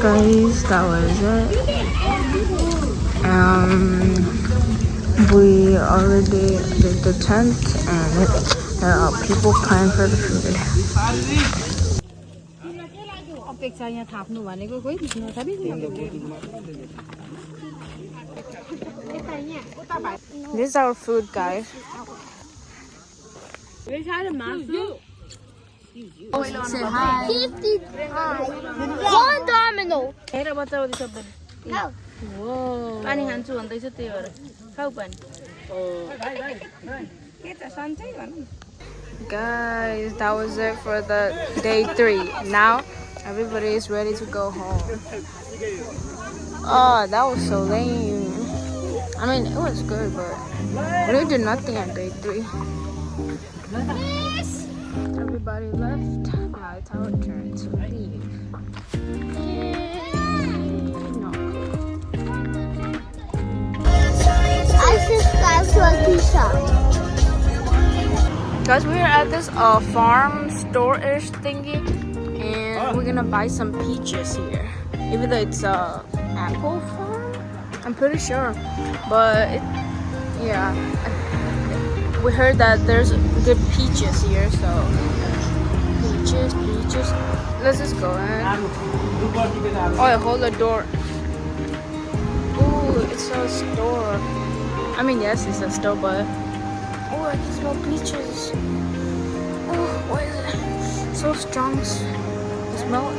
Guys, that was it. We already did the tent and there are people praying for the food. This is our food, guys. Say hi. 50 times. One domino. No. Whoa. Guys, that was it for the day 3. Now everybody is ready to go home. Oh, that was so lame. I mean, it was good, but we didn't do nothing on day 3. Everybody left. Now it's our turn to leave. No. I subscribe to a pizza. Guys, we're at this farm store-ish thingy, and we're gonna buy some peaches here. Even though it's a apple farm, I'm pretty sure. But yeah, we heard that there's good peaches here, so peaches. Let's just go in. Oh, hold the door. Ooh, it's a store. I mean, yes, it's a store, but oh, I can smell peaches. Oh, why is it so strong? Smell it.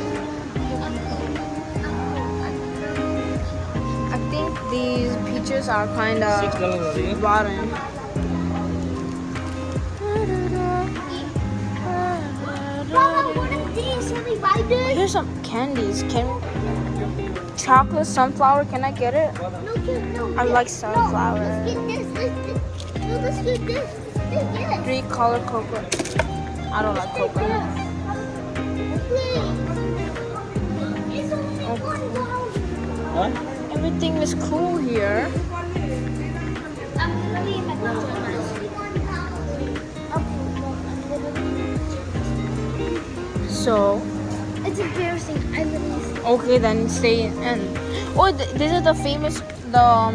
I think these peaches are kind of rotten. Mama, what is this? Can we buy this? Here's some candies. Chocolate sunflower? Can I get it? No. I like sunflower. Let's get this. Let's get it. 3 color coconut. I don't like coconut. Everything is cool here. So It's embarrassing. I literally. okay, then stay in. Oh, this is the famous what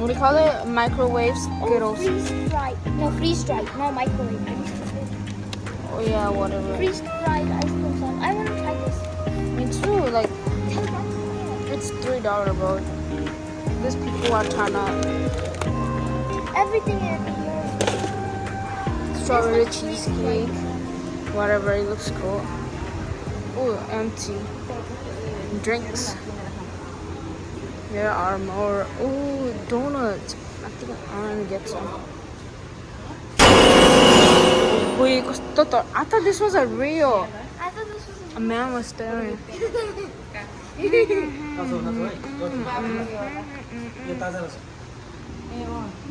do you call it? Microwave Skittles. Freeze dried. No, microwave. Oh yeah, whatever. Freeze dried ice cream sandwich. I want to try this. Me too. Like it's $3, bro. These people are trying to Everything in here. strawberry cheesecake. Whatever, it looks cool. Oh, empty. Drinks. There are more. Oh, donuts. I think I'm gonna get some. Wait, I thought this was a real. I thought this was A man was staring.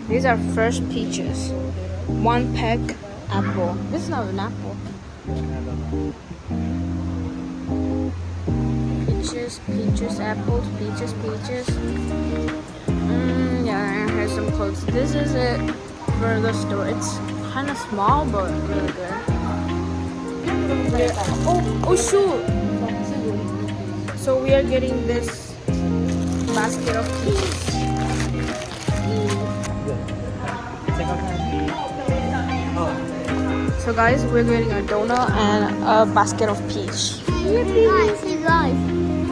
These are fresh peaches. 1 peck apple. This is not an apple. Peaches, apples, peaches. Yeah, here's some clothes. This is it for the store. It's kind of small, but really good. Oh shoot! So we are getting this basket of peaches. So guys, we're getting a donut and a basket of peach. Hey guys,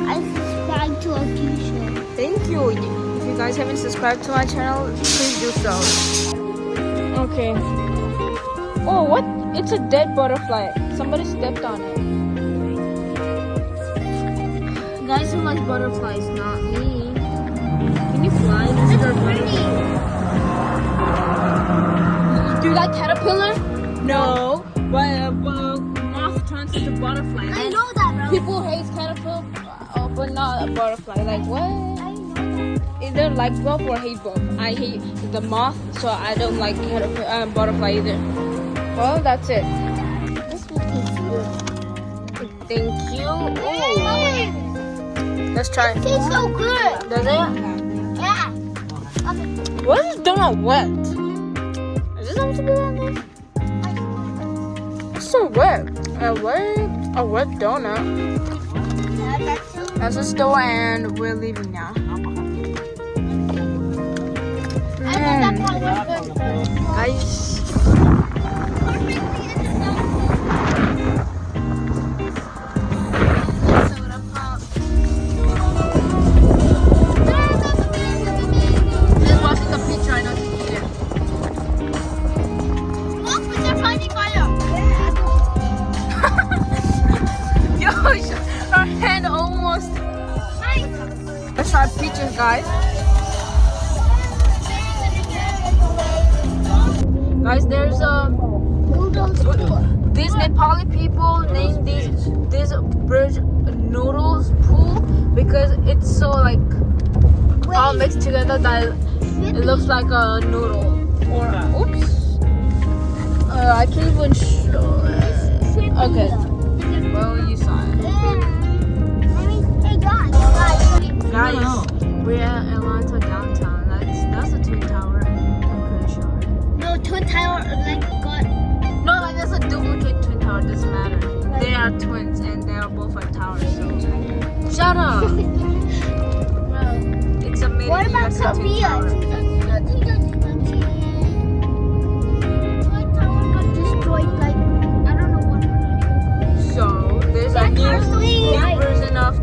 I subscribe to a t-shirt. Thank you. If you guys haven't subscribed to my channel, please do so. Okay. Oh, what? It's a dead butterfly. Somebody stepped on it. Guys who like butterflies, not me. Can you fly? Mr. Butterfly? Do you like caterpillar? No. But moth turns into butterfly. I know that, bro. People hate caterpillar, but not a butterfly. Like what? I know that. Either like both or hate both. I hate the moth, so I don't like butterfly either. Well, that's it. This will taste good. Thank you. Ooh. Let's try. It tastes so good. Does it? Yeah. What is not wet. Is this supposed to be like this? It's so wet. A wet donut. That's the store, and we're leaving now. Guys. Her hand almost. Let's try peaches, guys. Guys, there's a these Nepali people name this bridge noodles pool because it's so like all mixed together that it looks like a noodle. Or oops, I can't even show it. Okay, well you saw it. Guys, we're at Atlanta downtown. That's a twin tower. I'm pretty sure. No, twin tower like got. No, like that's a duplicate twin tower. Doesn't matter. They are twins and they are both like towers. So shut up. It's a mini. What about Korea? Twin tower got destroyed like I don't know what. So there's a new version of.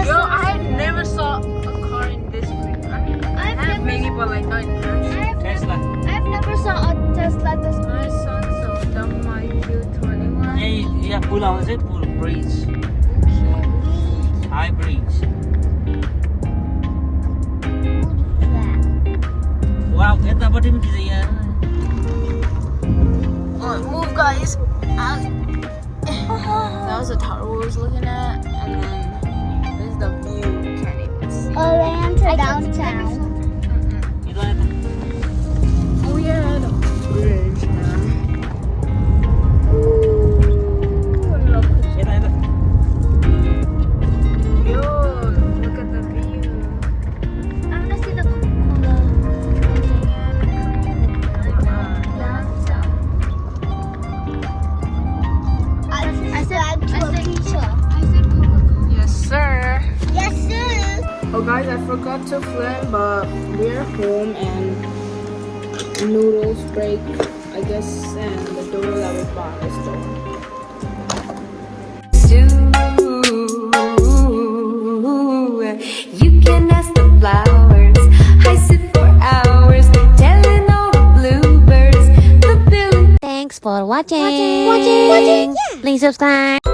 Yo, I never saw a car in this green. I mean, I have many, but like not in person. Tesla. I've never saw a Tesla this My son, so dumb, my Q21. Yeah, pull on it, pull bridge. High bridge. Wow, get the button to the Move, guys. That was the tower we was looking at, and then this is the view. You can't even see. Atlanta downtown. You don't have to. Oh yeah, the bridge. Yo, look at the view. I want to see the Coca-Cola. I said pizza. Yes, sir. Yes, sir. Oh, guys, I forgot to film, but we're home and noodles break, I guess, and the door that we bought is door. You can ask the flowers. I sit for hours telling all the bluebirds the bill. Thanks for watching. Please subscribe.